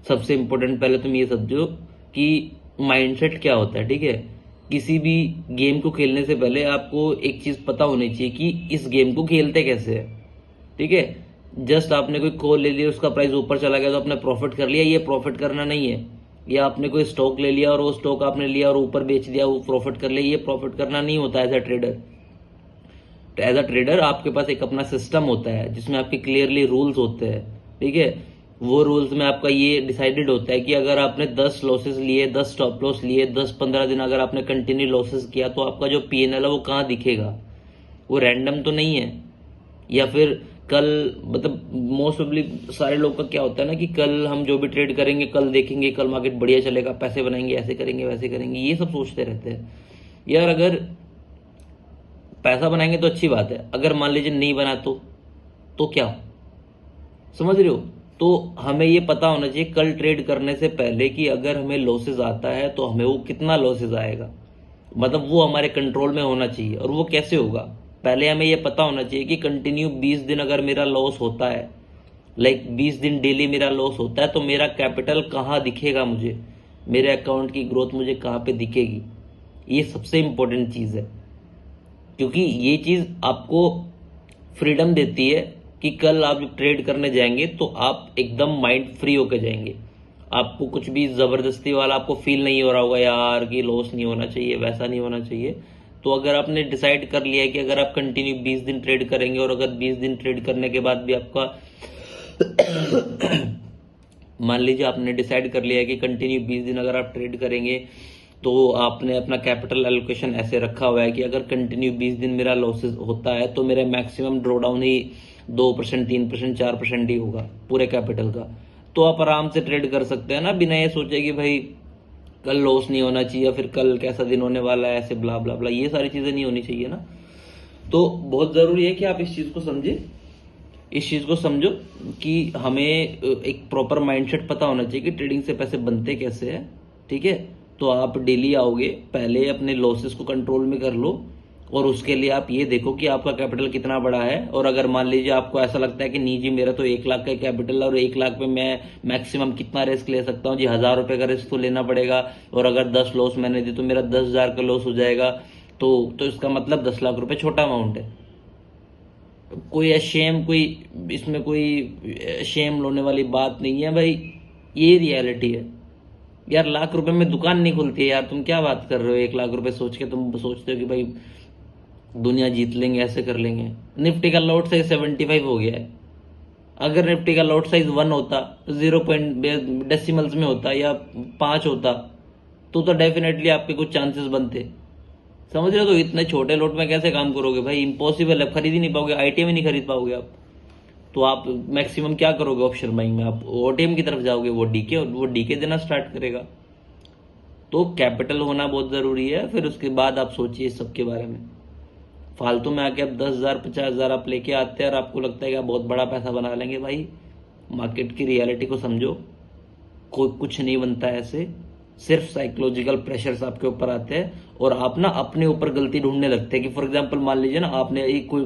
सबसे इंपॉर्टेंट पहले तुम ये समझो कि माइंडसेट क्या होता है, ठीक है। किसी भी गेम को खेलने से पहले आपको एक चीज पता होनी चाहिए कि इस गेम को खेलते कैसे है, ठीक है। जस्ट आपने कोई कॉल ले लिया, उसका प्राइस ऊपर चला गया तो आपने प्रॉफिट कर लिया, ये प्रॉफिट करना नहीं है। या आपने कोई स्टॉक ले लिया और वो स्टॉक आपने लिया और ऊपर बेच दिया, वो प्रॉफिट कर लिया, ये प्रॉफिट करना नहीं होता एज अ ट्रेडर। तो एज अ ट्रेडर आपके पास एक अपना सिस्टम होता है जिसमें आपके क्लियरली रूल्स होते हैं, ठीक है। वो रूल्स में आपका ये डिसाइडेड होता है कि अगर आपने 10 लॉसेस लिए, 10 स्टॉप लॉस लिए, 10-15 दिन अगर आपने कंटिन्यू लॉसेस किया तो आपका जो पीएनएल है वो कहाँ दिखेगा। वो रैंडम तो नहीं है। या फिर कल, मतलब मोस्ट ऑफली सारे लोग का क्या होता है ना कि कल हम जो भी ट्रेड करेंगे कल देखेंगे, कल मार्केट बढ़िया चलेगा, पैसे बनाएंगे, ऐसे करेंगे वैसे करेंगे, ये सब सोचते रहते हैं। यार अगर पैसा बनाएंगे तो अच्छी बात है, अगर मान लीजिए नहीं बना तो क्या, समझ रहे हो। तो हमें ये पता होना चाहिए कल ट्रेड करने से पहले कि अगर हमें लॉसेस आता है तो हमें वो कितना लॉसेस आएगा, मतलब वो हमारे कंट्रोल में होना चाहिए। और वो कैसे होगा, पहले हमें ये पता होना चाहिए कि कंटिन्यू 20 दिन अगर मेरा लॉस होता है, लाइक 20 दिन डेली मेरा लॉस होता है, तो मेरा कैपिटल कहाँ दिखेगा मुझे, मेरे अकाउंट की ग्रोथ मुझे कहाँ पे दिखेगी। ये सबसे इंपॉर्टेंट चीज़ है, क्योंकि ये चीज़ आपको फ्रीडम देती है कि कल आप जब ट्रेड करने जाएंगे तो आप एकदम माइंड फ्री होकर जाएंगे। आपको कुछ भी जबरदस्ती वाला आपको फील नहीं हो रहा होगा यार कि लॉस नहीं होना चाहिए, वैसा नहीं होना चाहिए। तो अगर आपने डिसाइड कर लिया है कि अगर आप कंटिन्यू 20 दिन ट्रेड करेंगे और अगर 20 दिन ट्रेड करने के बाद भी आपका मान लीजिए आपने डिसाइड कर लिया है कि कंटिन्यू 20 दिन अगर आप ट्रेड करेंगे, तो आपने अपना कैपिटल एलोकेशन ऐसे रखा हुआ है कि अगर कंटिन्यू 20 दिन मेरा लॉसेस होता है तो मेरा मैक्सिमम ड्रॉडाउन ही 2%, 3%, 4% ही होगा पूरे कैपिटल का। तो आप आराम से ट्रेड कर सकते हैं ना, बिना ये सोचे कि भाई कल लॉस नहीं होना चाहिए, फिर कल कैसा दिन होने वाला है, ऐसे ब्ला ब्ला ब्ला, ये सारी चीजें नहीं होनी चाहिए ना। तो बहुत जरूरी है कि आप इस चीज को समझे, इस चीज को समझो कि हमें एक प्रॉपर माइंडसेट पता होना चाहिए कि ट्रेडिंग से पैसे बनते कैसे हैं, ठीक है। तो आप डेली आओगे, पहले अपने लॉसेस को कंट्रोल में कर लो, और उसके लिए आप ये देखो कि आपका कैपिटल कितना बड़ा है। और अगर मान लीजिए आपको ऐसा लगता है कि नहीं जी मेरा तो 1 लाख का कैपिटल है और 1 लाख पे मैं मैक्सिमम कितना रिस्क ले सकता हूँ जी, 1000 रुपए का रिस्क तो लेना पड़ेगा, और अगर 10 लॉस मैंने दी तो मेरा 10,000 का लॉस हो जाएगा, तो इसका मतलब 10 लाख रुपए छोटा अमाउंट है। कोई अशेम, कोई इसमें कोई शेम लोने वाली बात नहीं है भाई, ये रियलिटी है। यार 1 लाख रुपए में दुकान नहीं खुलती है यार, तुम क्या बात कर रहे हो। 1 लाख रुपए सोच के तुम सोचते हो कि भाई दुनिया जीत लेंगे, ऐसे कर लेंगे। निफ्टी का लॉट साइज 75 हो गया है। अगर निफ्टी का लॉट साइज 1 होता, 0 डेसिमल्स में होता या 5 होता, तो डेफिनेटली आपके कुछ चांसेस बनते, समझ रहे हो। तो इतने छोटे लॉट में कैसे काम करोगे भाई, इम्पॉसिबल है, खरीद ही नहीं पाओगे, आईटीएम ही नहीं खरीद पाओगे आप। तो आप मैक्सिमम क्या करोगे ऑप्शन बाइंग में, आप ओटीएम की तरफ जाओगे, वो डीके देना स्टार्ट करेगा। तो कैपिटल होना बहुत जरूरी है, फिर उसके बाद आप सोचिए इस सब के बारे में। फालतू में आके आप 10,000 50,000 आप लेके आते हैं और आपको लगता है कि आप बहुत बड़ा पैसा बना लेंगे। भाई मार्केट की रियलिटी को समझो, कोई कुछ नहीं बनता है ऐसे, सिर्फ साइकोलॉजिकल प्रेशर्स आपके ऊपर आते हैं और आप ना अपने ऊपर गलती ढूंढने लगते हैं। कि फॉर एग्जांपल मान लीजिए ना, आपने एक कोई